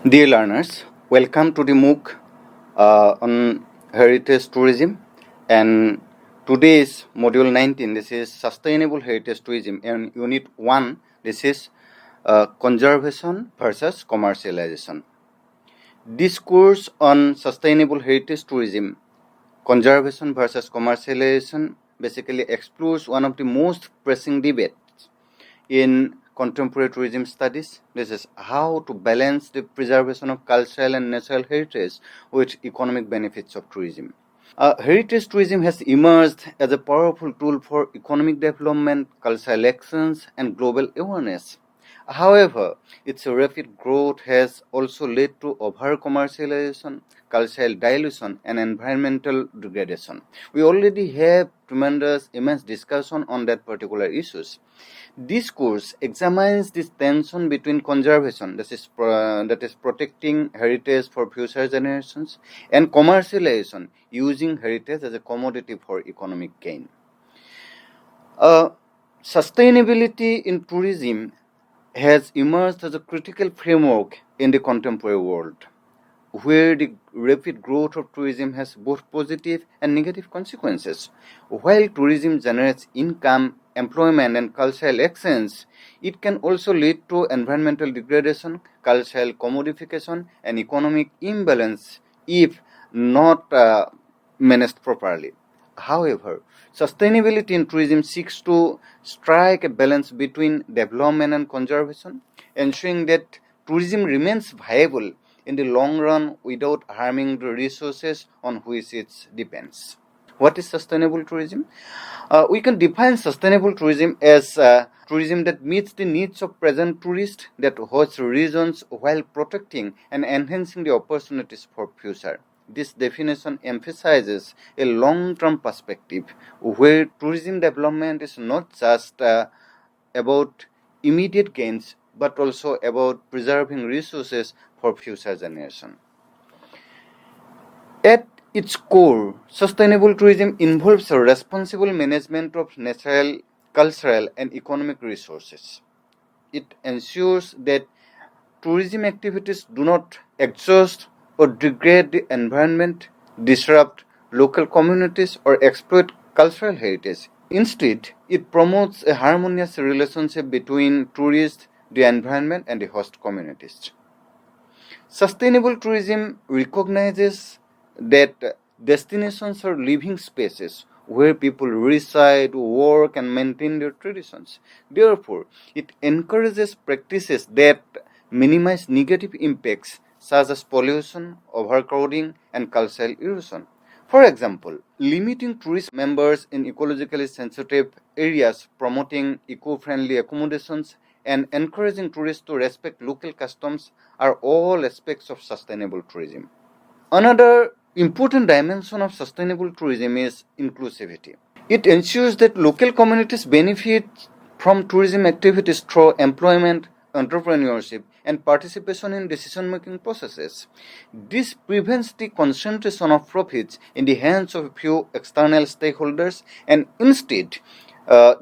Dear learners, welcome to the MOOC on Heritage Tourism, and today is Module 19. This is Sustainable Heritage Tourism, and Unit 1, this is Conservation versus Commercialization. This course on Sustainable Heritage Tourism, Conservation versus Commercialization, basically explores one of the most pressing debates in contemporary tourism studies. This is how to balance the preservation of cultural and natural heritage with economic benefits of tourism. Heritage tourism has emerged as a powerful tool for economic development, cultural exchange, and global awareness. However, its rapid growth has also led to over-commercialization, cultural dilution, and environmental degradation. We already have immense discussion on that particular issues. This course examines this tension between conservation, that is protecting heritage for future generations, and commercialization, using heritage as a commodity for economic gain. Sustainability in tourism has emerged as a critical framework in the contemporary world, where the rapid growth of tourism has both positive and negative consequences. While tourism generates income, employment, and cultural exchange, it can also lead to environmental degradation, cultural commodification, and economic imbalance if not managed properly. However, sustainability in tourism seeks to strike a balance between development and conservation, ensuring that tourism remains viable in the long run without harming the resources on which it depends. What is sustainable tourism? We can define sustainable tourism as tourism that meets the needs of present tourists, that hosts regions while protecting and enhancing the opportunities for future. This definition emphasizes a long-term perspective where tourism development is not just about immediate gains but also about preserving resources for future generations. At its core, sustainable tourism involves a responsible management of natural, cultural, and economic resources. It ensures that tourism activities do not exhaust or degrade the environment, disrupt local communities, or exploit cultural heritage. Instead, it promotes a harmonious relationship between tourists, the environment, and the host communities. Sustainable tourism recognizes that destinations are living spaces where people reside, work, and maintain their traditions. Therefore, it encourages practices that minimize negative impacts such as pollution, overcrowding, and cultural erosion. For example, limiting tourist members in ecologically sensitive areas, promoting eco-friendly accommodations, and encouraging tourists to respect local customs are all aspects of sustainable tourism. Another important dimension of sustainable tourism is inclusivity. It ensures that local communities benefit from tourism activities through employment, entrepreneurship, and participation in decision-making processes. This prevents the concentration of profits in the hands of a few external stakeholders and instead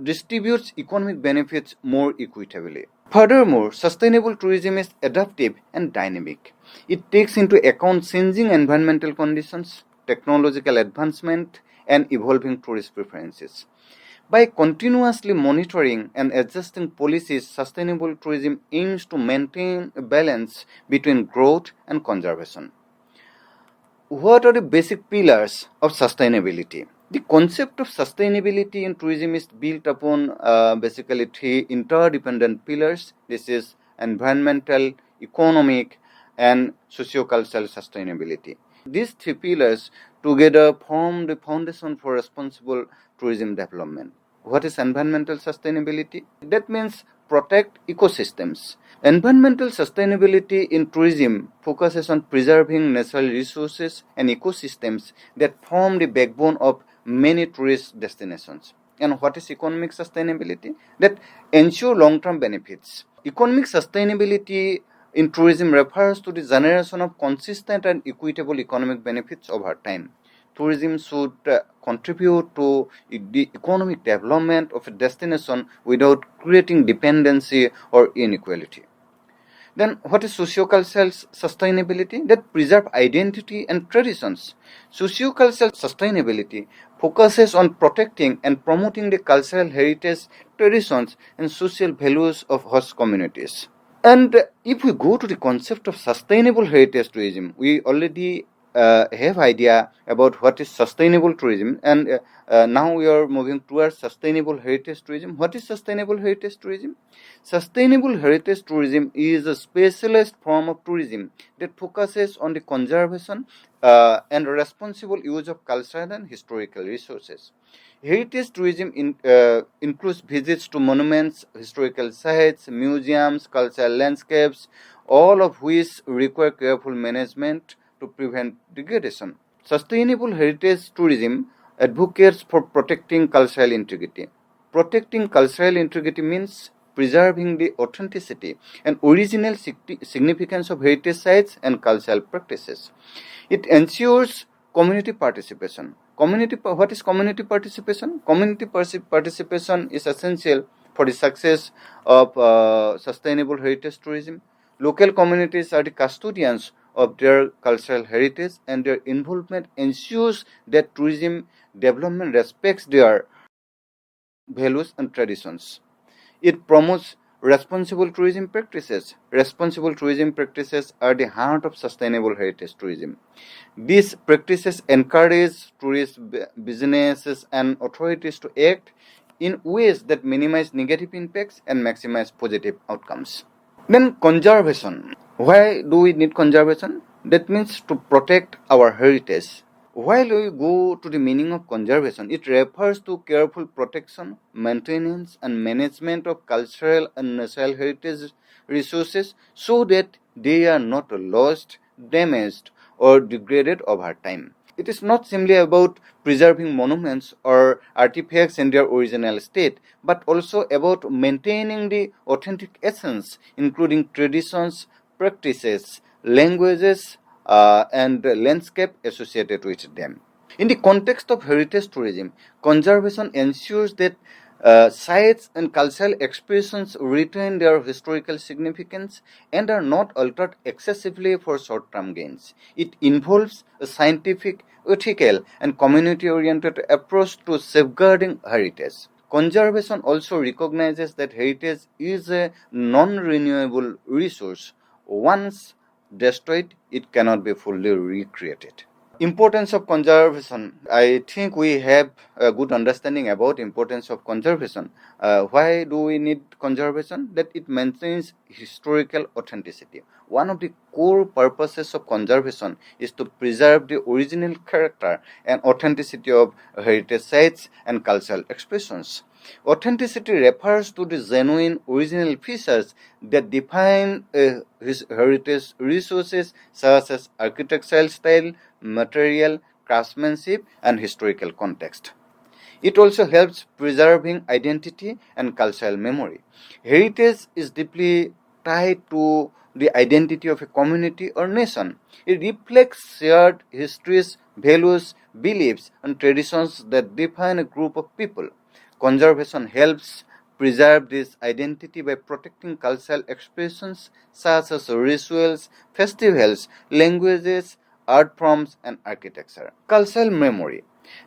distributes economic benefits more equitably. Furthermore, sustainable tourism is adaptive and dynamic. It takes into account changing environmental conditions, technological advancement, and evolving tourist preferences. By continuously monitoring and adjusting policies, sustainable tourism aims to maintain a balance between growth and conservation. What are the basic pillars of sustainability? The concept of sustainability in tourism is built upon basically three interdependent pillars. This is environmental, economic, and socio-cultural sustainability. These three pillars together form the foundation for responsible tourism development. What is environmental sustainability? That means protect ecosystems. Environmental sustainability in tourism focuses on preserving natural resources and ecosystems that form the backbone of many tourist destinations. And what is economic sustainability? That ensure long-term benefits. Economic sustainability in tourism refers to the generation of consistent and equitable economic benefits over time. Tourism should contribute to the economic development of a destination without creating dependency or inequality. Then what is sociocultural sustainability? That preserve identity and traditions. Sociocultural sustainability focuses on protecting and promoting the cultural heritage, traditions, and social values of host communities. And if we go to the concept of sustainable heritage tourism, we already have idea about what is sustainable tourism, and now we are moving towards sustainable heritage tourism. What is sustainable heritage tourism? Sustainable heritage tourism is a specialized form of tourism that focuses on the conservation and responsible use of cultural and historical resources. Heritage tourism includes visits to monuments, historical sites, museums, cultural landscapes, all of which require careful management to prevent degradation. Sustainable heritage tourism advocates for protecting cultural integrity. Protecting cultural integrity means preserving the authenticity and original significance of heritage sites and cultural practices. It ensures community participation. What is community participation? Community participation is essential for the success of sustainable heritage tourism. Local communities are the custodians of their cultural heritage, and their involvement ensures that tourism development respects their values and traditions. It promotes responsible tourism practices. Responsible tourism practices are the heart of sustainable heritage tourism. These practices encourage tourist businesses and authorities to act in ways that minimize negative impacts and maximize positive outcomes. Then conservation. Why do we need conservation? That means to protect our heritage. While we go to the meaning of conservation, it refers to careful protection, maintenance, and management of cultural and natural heritage resources so that they are not lost, damaged, or degraded over time. It is not simply about preserving monuments or artifacts in their original state, but also about maintaining the authentic essence, including traditions, practices, languages, and landscape associated with them. In the context of heritage tourism, conservation ensures that sites and cultural expressions retain their historical significance and are not altered excessively for short-term gains. It involves a scientific, ethical, and community-oriented approach to safeguarding heritage. Conservation also recognizes that heritage is a non-renewable resource. Once destroyed, it cannot be fully recreated. Importance of conservation. I think we have a good understanding about importance of conservation. Why do we need conservation? That it maintains historical authenticity. One of the core purposes of conservation is to preserve the original character and authenticity of heritage sites and cultural expressions. Authenticity refers to the genuine original features that define his heritage resources such as architectural style, material, craftsmanship, and historical context. It also helps preserving identity and cultural memory. Heritage is deeply tied to the identity of a community or nation. It reflects shared histories, values, beliefs, and traditions that define a group of people. Conservation helps preserve this identity by protecting cultural expressions such as rituals, festivals, languages, art forms, and architecture. Cultural memory.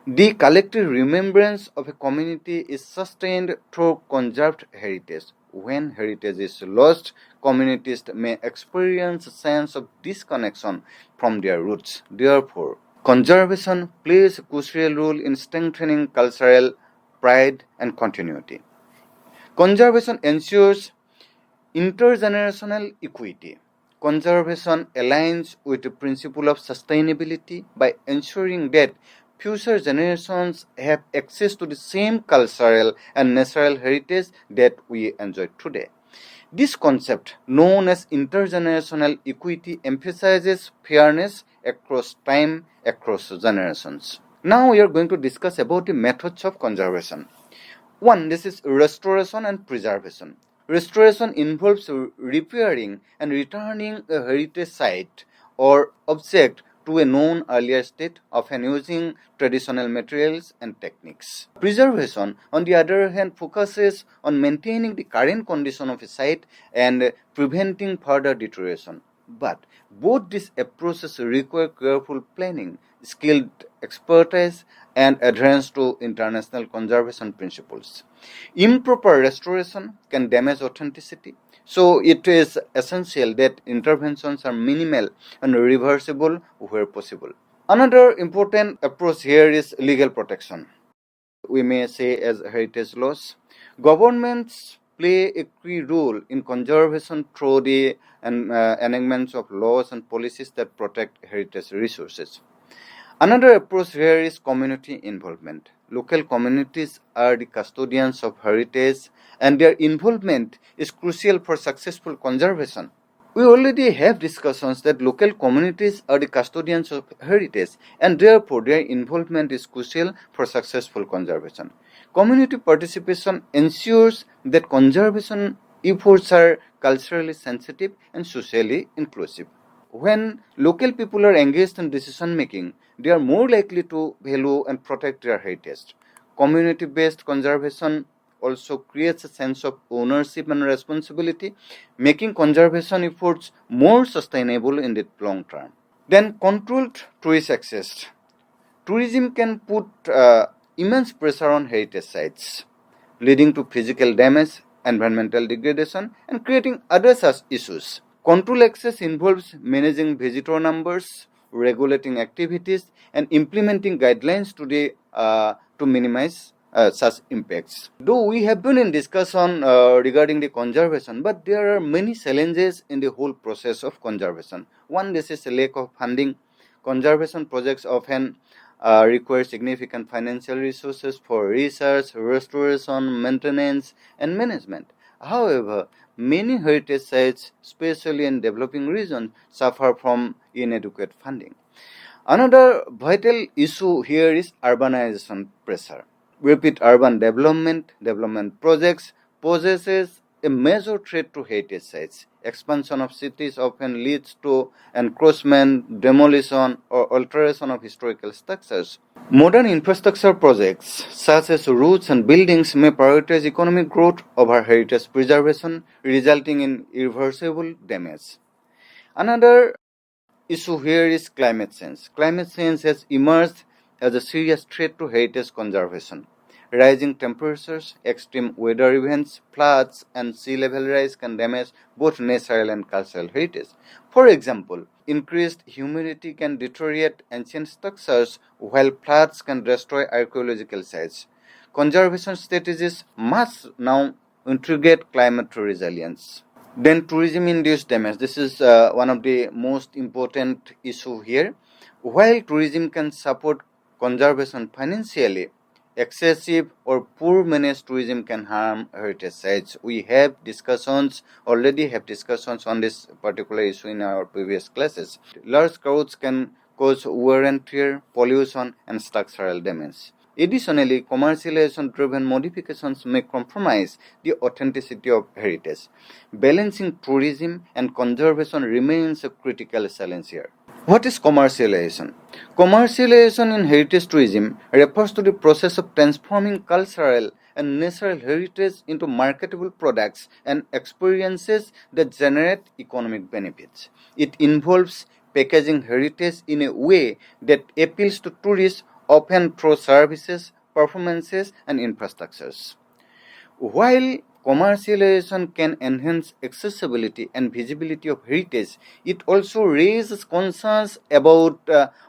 The collective remembrance of a community is sustained through conserved heritage. When heritage is lost, communities may experience a sense of disconnection from their roots. Therefore, conservation plays a crucial role in strengthening cultural pride and continuity. Conservation ensures intergenerational equity. Conservation aligns with the principle of sustainability by ensuring that future generations have access to the same cultural and natural heritage that we enjoy today. This concept, known as intergenerational equity, emphasizes fairness across time, across generations. Now we are going to discuss about the methods of conservation. One, this is restoration and preservation. Restoration involves repairing and returning a heritage site or object to a known earlier state, often using traditional materials and techniques. Preservation, on the other hand, focuses on maintaining the current condition of a site and preventing further deterioration. But both these approaches require careful planning, skilled expertise, and adherence to international conservation principles. Improper restoration can damage authenticity, so it is essential that interventions are minimal and reversible where possible. Another important approach here is legal protection. We may say as heritage laws. Governments play a key role in conservation through the enactments of laws and policies that protect heritage resources. Another approach here is community involvement. Local communities are the custodians of heritage, and their involvement is crucial for successful conservation. We already have discussions that local communities are the custodians of heritage, and therefore their involvement is crucial for successful conservation. Community participation ensures that conservation efforts are culturally sensitive and socially inclusive. When local people are engaged in decision making, they are more likely to value and protect their heritage. Community based conservation also creates a sense of ownership and responsibility, making conservation efforts more sustainable in the long term. Then, controlled tourist access. Tourism can put immense pressure on heritage sites, leading to physical damage, environmental degradation, and creating other such issues. Control access involves managing visitor numbers, regulating activities, and implementing guidelines to minimize such impacts. Though we have been in discussion regarding the conservation, but there are many challenges in the whole process of conservation. One, this is a lack of funding. Conservation projects often require significant financial resources for research, restoration, maintenance, and management. However, many heritage sites, especially in developing regions, suffer from inadequate funding. Another vital issue here is urbanization pressure. Rapid urban development projects poses a major threat to heritage sites. Expansion of cities often leads to encroachment, demolition, or alteration of historical structures. Modern infrastructure projects, such as roads and buildings, may prioritize economic growth over heritage preservation, resulting in irreversible damage. Another issue here is climate change. Climate change has emerged as a serious threat to heritage conservation. Rising temperatures, extreme weather events, floods, and sea level rise can damage both natural and cultural heritage. For example, increased humidity can deteriorate ancient structures, while floods can destroy archaeological sites. Conservation strategies must now integrate climate resilience. Then tourism-induced damage. This is one of the most important issue here. While tourism can support conservation financially, excessive or poor managed tourism can harm heritage sites. We have already have discussions on this particular issue in our previous classes. Large crowds can cause wear and tear, pollution, and structural damage. Additionally, commercialization-driven modifications may compromise the authenticity of heritage. Balancing tourism and conservation remains a critical challenge here. What is commercialization? Commercialization in heritage tourism refers to the process of transforming cultural and natural heritage into marketable products and experiences that generate economic benefits. It involves packaging heritage in a way that appeals to tourists, often through services, performances, and infrastructures. While commercialization can enhance accessibility and visibility of heritage, it also raises concerns about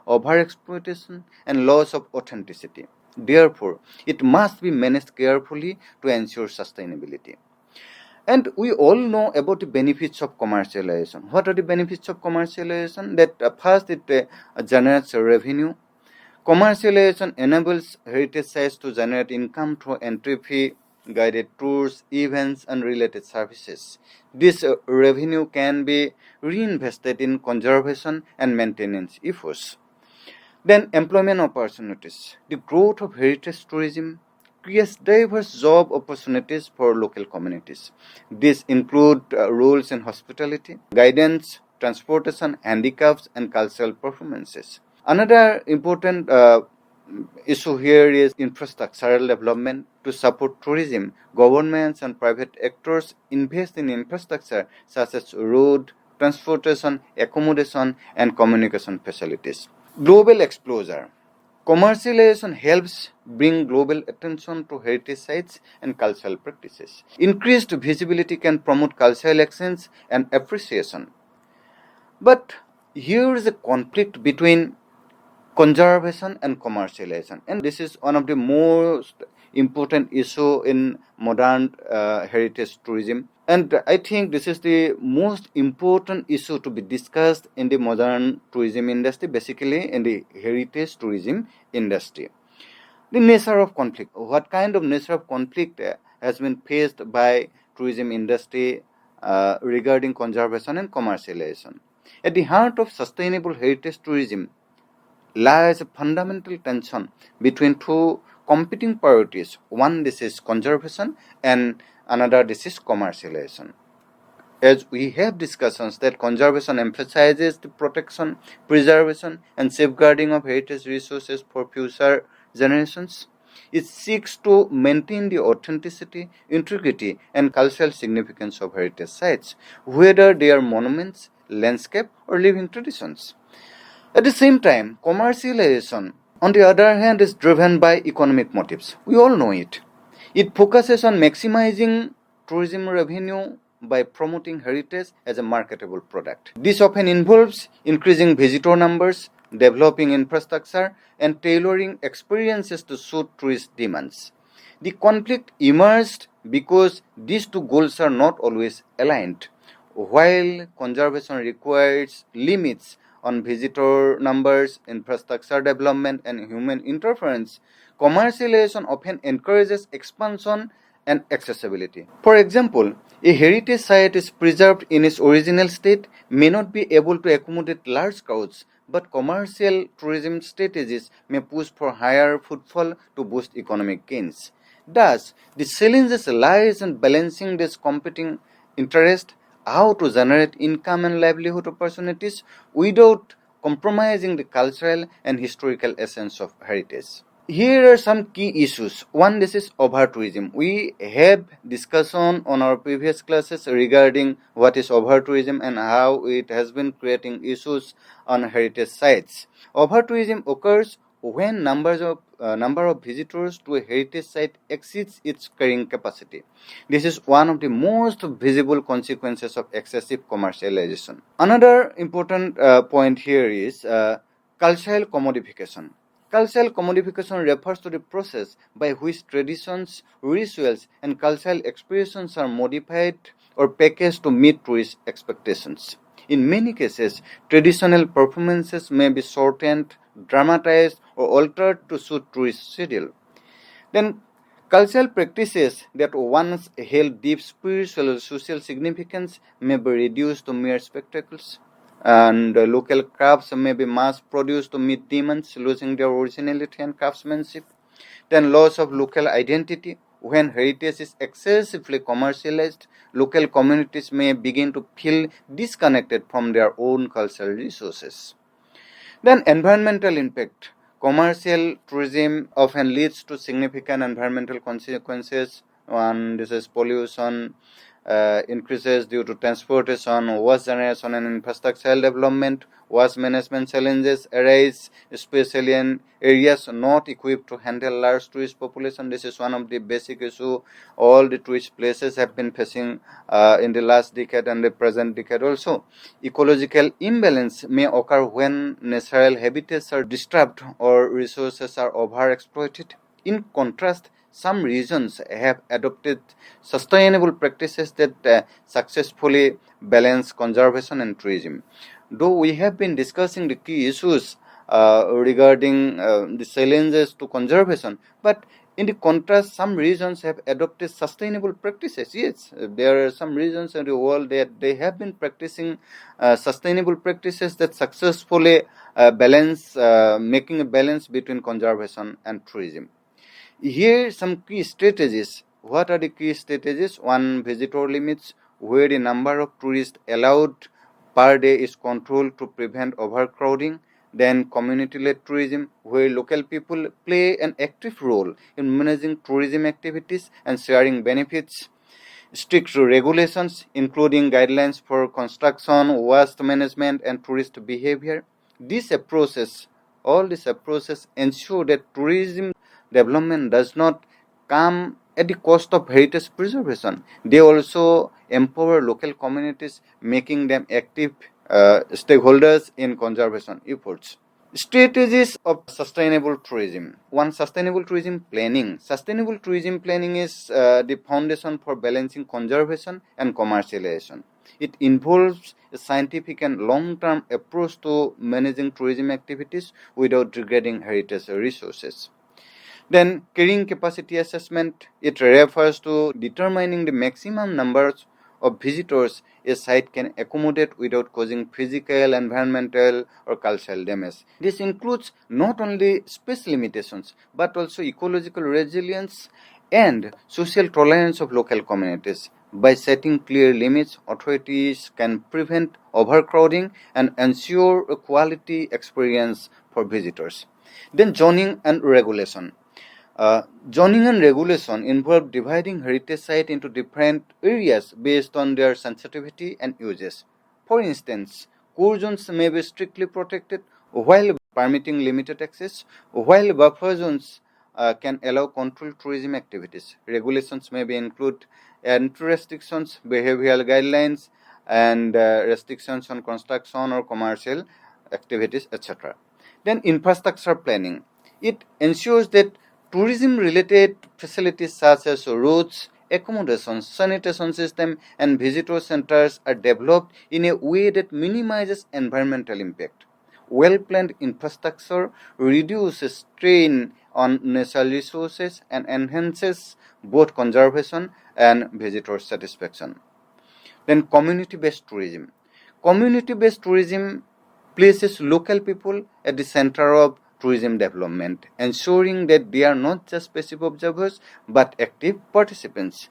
overexploitation and loss of authenticity. Therefore, it must be managed carefully to ensure sustainability. And we all know about the benefits of commercialization. What are the benefits of commercialization? That first, it generates revenue. Commercialization enables heritage sites to generate income through entry fee, guided tours, events, and related services. This revenue can be reinvested in conservation and maintenance efforts. Then, employment opportunities. The growth of heritage tourism creates diverse job opportunities for local communities. These include roles in hospitality, guidance, transportation, handicaps, and cultural performances. Another important issue here is infrastructural development. To support tourism, governments and private actors invest in infrastructure such as road, transportation, accommodation, and communication facilities. Global exposure. Commercialization helps bring global attention to heritage sites and cultural practices. Increased visibility can promote cultural exchange and appreciation. But here is a conflict between conservation and commercialization, and this is one of the most important issue in modern heritage tourism, and I think this is the most important issue to be discussed in the modern tourism industry, basically in the heritage tourism industry. The nature of conflict. What kind of nature of conflict has been faced by tourism industry regarding conservation and commercialization? At the heart of sustainable heritage tourism lies a fundamental tension between two competing priorities. One, this is conservation, and another, this is commercialization. As we have discussions that conservation emphasizes the protection, preservation, and safeguarding of heritage resources for future generations. It seeks to maintain the authenticity, integrity, and cultural significance of heritage sites, whether they are monuments, landscape, or living traditions. At the same time, commercialization, on the other hand, is driven by economic motives. We all know it. It focuses on maximizing tourism revenue by promoting heritage as a marketable product. This often involves increasing visitor numbers, developing infrastructure, and tailoring experiences to suit tourist demands. The conflict emerged because these two goals are not always aligned. While conservation requires limits on visitor numbers, infrastructure development, and human interference, commercialization often encourages expansion and accessibility. For example, a heritage site is preserved in its original state may not be able to accommodate large crowds, but commercial tourism strategies may push for higher footfall to boost economic gains. Thus, the challenges lies in balancing these competing interests, how to generate income and livelihood opportunities without compromising the cultural and historical essence of heritage. Here are some key issues. One, this is over-tourism. We have discussion on our previous classes regarding what is over-tourism and how it has been creating issues on heritage sites. Over-tourism occurs when number of visitors to a heritage site exceeds its carrying capacity. This is one of the most visible consequences of excessive commercialization. Another important point here is cultural commodification. Cultural commodification refers to the process by which traditions, rituals, and cultural expressions are modified or packaged to meet tourist expectations. In many cases, traditional performances may be shortened, dramatized, or altered to suit tourist schedule. Then, cultural practices that once held deep spiritual or social significance may be reduced to mere spectacles, and local crafts may be mass-produced to meet demands, losing their originality and craftsmanship. Then, loss of local identity. When heritage is excessively commercialized, local communities may begin to feel disconnected from their own cultural resources. Then environmental impact. Commercial tourism often leads to significant environmental consequences. One, this is pollution, increases due to transportation, waste generation, and infrastructural development. Waste management challenges arise, especially in areas not equipped to handle large tourist population. This is one of the basic issues all the tourist places have been facing in the last decade and the present decade also. Ecological imbalance may occur when natural habitats are disturbed or resources are overexploited. In contrast, some regions have adopted sustainable practices that successfully balance conservation and tourism. Though we have been discussing the key issues regarding the challenges to conservation, but in the contrast, some regions have adopted sustainable practices. Yes, there are some regions in the world that they have been practicing sustainable practices that successfully making a balance between conservation and tourism. Here some key strategies. What are the key strategies? One, visitor limits, where the number of tourists allowed per day is controlled to prevent overcrowding. Then community-led tourism, where local people play an active role in managing tourism activities and sharing benefits. Strict regulations, including guidelines for construction, waste management, and tourist behavior. All these approaches ensure that tourism development does not come at the cost of heritage preservation. They also empower local communities, making them active stakeholders in conservation efforts. Strategies of sustainable tourism. One, sustainable tourism planning. Sustainable tourism planning is the foundation for balancing conservation and commercialization. It involves a scientific and long-term approach to managing tourism activities without degrading heritage resources. Then, carrying capacity assessment, it refers to determining the maximum numbers of visitors a site can accommodate without causing physical, environmental, or cultural damage. This includes not only space limitations but also ecological resilience and social tolerance of local communities. By setting clear limits, authorities can prevent overcrowding and ensure a quality experience for visitors. Then, zoning and regulation. Zoning and regulation involve dividing heritage sites into different areas based on their sensitivity and uses. For instance, core zones may be strictly protected while permitting limited access, while buffer zones can allow controlled tourism activities. Regulations may include entry restrictions, behavioral guidelines, and restrictions on construction or commercial activities, etc. Then infrastructure planning. It ensures that tourism-related facilities such as roads, accommodation, sanitation system, and visitor centers are developed in a way that minimizes environmental impact. Well-planned infrastructure reduces strain on natural resources and enhances both conservation and visitor satisfaction. Then community-based tourism. Community-based tourism places local people at the center of tourism development, ensuring that they are not just passive observers but active participants.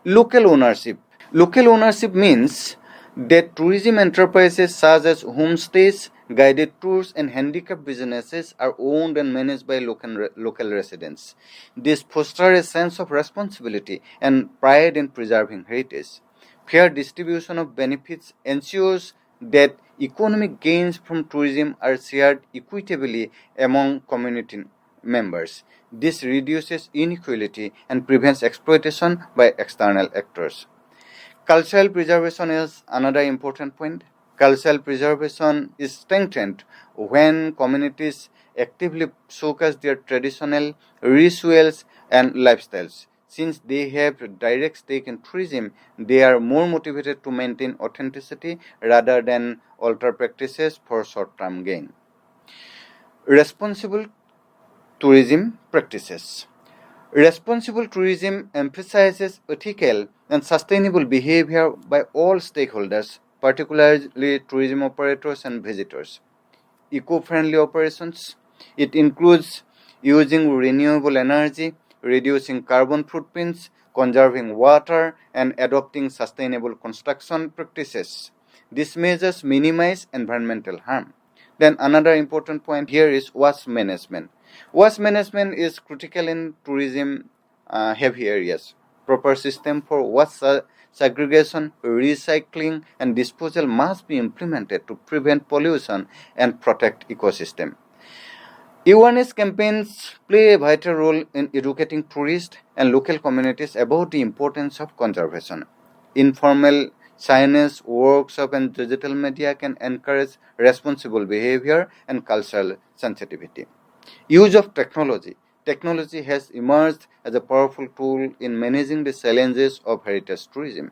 Local ownership. Local ownership means that tourism enterprises such as homestays, guided tours, and handicap businesses are owned and managed by local residents. This fosters a sense of responsibility and pride in preserving heritage. Fair distribution of benefits ensures that economic gains from tourism are shared equitably among community members. This reduces inequality and prevents exploitation by external actors. Cultural preservation is another important point. Cultural preservation is strengthened when communities actively showcase their traditional rituals and lifestyles. Since they have a direct stake in tourism, they are more motivated to maintain authenticity rather than alter practices for short-term gain. Responsible tourism practices. Responsible tourism emphasizes ethical and sustainable behavior by all stakeholders, particularly tourism operators and visitors. Eco-friendly operations. It includes using renewable energy, reducing carbon footprints, conserving water, and adopting sustainable construction practices. These measures minimize environmental harm. Then another important point here is waste management. Waste management is critical in tourism heavy areas. Proper system for waste segregation, recycling, and disposal must be implemented to prevent pollution and protect ecosystem. Awareness campaigns play a vital role in educating tourists and local communities about the importance of conservation. Informal signage, workshops, and digital media can encourage responsible behavior and cultural sensitivity. Use of technology. Technology has emerged as a powerful tool in managing the challenges of heritage tourism.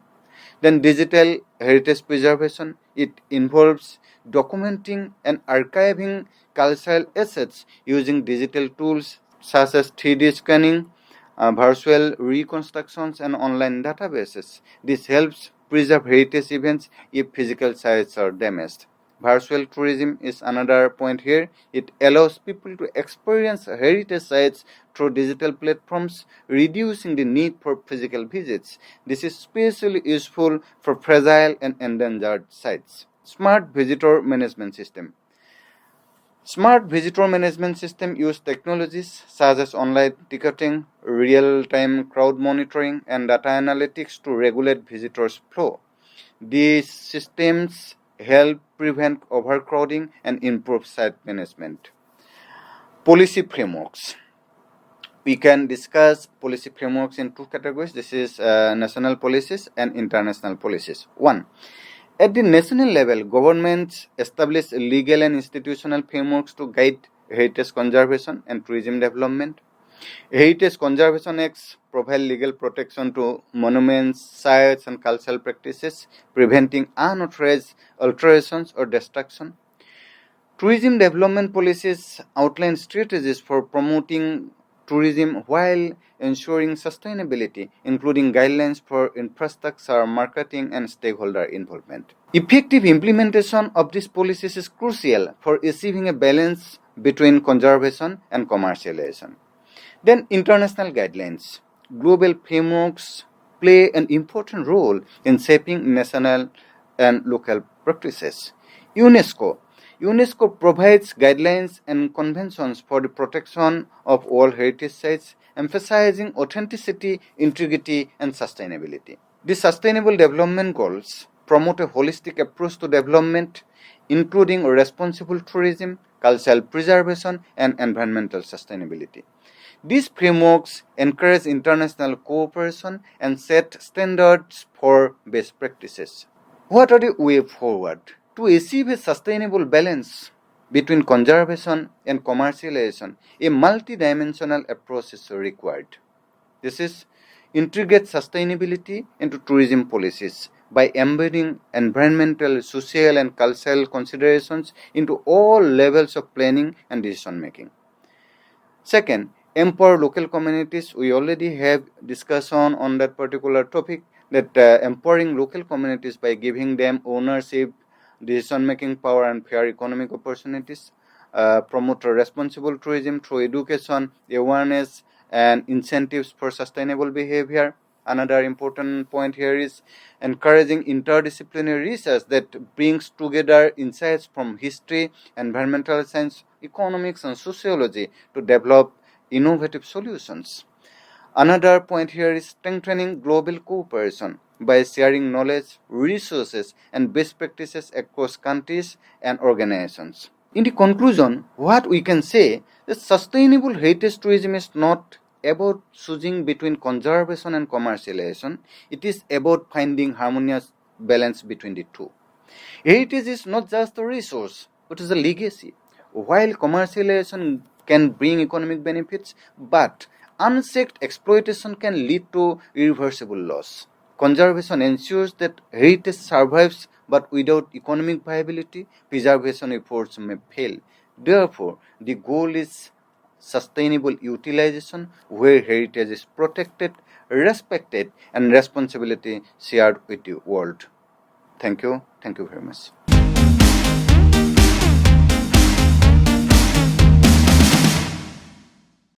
Then digital heritage preservation, it involves documenting and archiving cultural assets using digital tools such as 3D scanning, virtual reconstructions, and online databases. This helps preserve heritage events if physical sites are damaged. Virtual tourism is another point here. It allows people to experience heritage sites through digital platforms, reducing the need for physical visits. This is especially useful for fragile and endangered sites. Smart visitor management system. Smart visitor management system use technologies such as online ticketing, real-time crowd monitoring, and data analytics to regulate visitors' flow. These systems help prevent overcrowding and improve site management. Policy frameworks. We can discuss policy frameworks in two categories. This is national policies and international policies. One, at the national level, governments establish legal and institutional frameworks to guide heritage conservation and tourism development. Heritage Conservation Acts provide legal protection to monuments, sites, and cultural practices, preventing unauthorized alterations or destruction. Tourism development policies outline strategies for promoting tourism while ensuring sustainability, including guidelines for infrastructure, marketing, and stakeholder involvement. Effective implementation of these policies is crucial for achieving a balance between conservation and commercialization. Then, international guidelines. Global frameworks play an important role in shaping national and local practices. UNESCO provides guidelines and conventions for the protection of all heritage sites, emphasizing authenticity, integrity, and sustainability. The Sustainable Development Goals promote a holistic approach to development, including responsible tourism, cultural preservation, and environmental sustainability. These frameworks encourage international cooperation and set standards for best practices. What are the way forward? To achieve a sustainable balance between conservation and commercialization, a multidimensional approach is required. This is integrate sustainability into tourism policies by embedding environmental, social, and cultural considerations into all levels of planning and decision making. Second, empower local communities. We already have discussion on that particular topic, that empowering local communities by giving them ownership, decision-making power, and fair economic opportunities. Promote responsible tourism through education, awareness, and incentives for sustainable behavior. Another important point here is encouraging interdisciplinary research that brings together insights from history, environmental science, economics, and sociology to develop innovative solutions. Another point here is strengthening global cooperation by sharing knowledge, resources, and best practices across countries and organizations. In the conclusion, what we can say is sustainable heritage tourism is not about choosing between conservation and commercialization. It is about finding harmonious balance between the two. Heritage is not just a resource, it is a legacy. While commercialization can bring economic benefits, but unchecked exploitation can lead to irreversible loss. Conservation ensures that heritage survives, but without economic viability, preservation efforts may fail. Therefore, the goal is sustainable utilization where heritage is protected, respected, and responsibility shared with the world. Thank you. Thank you very much.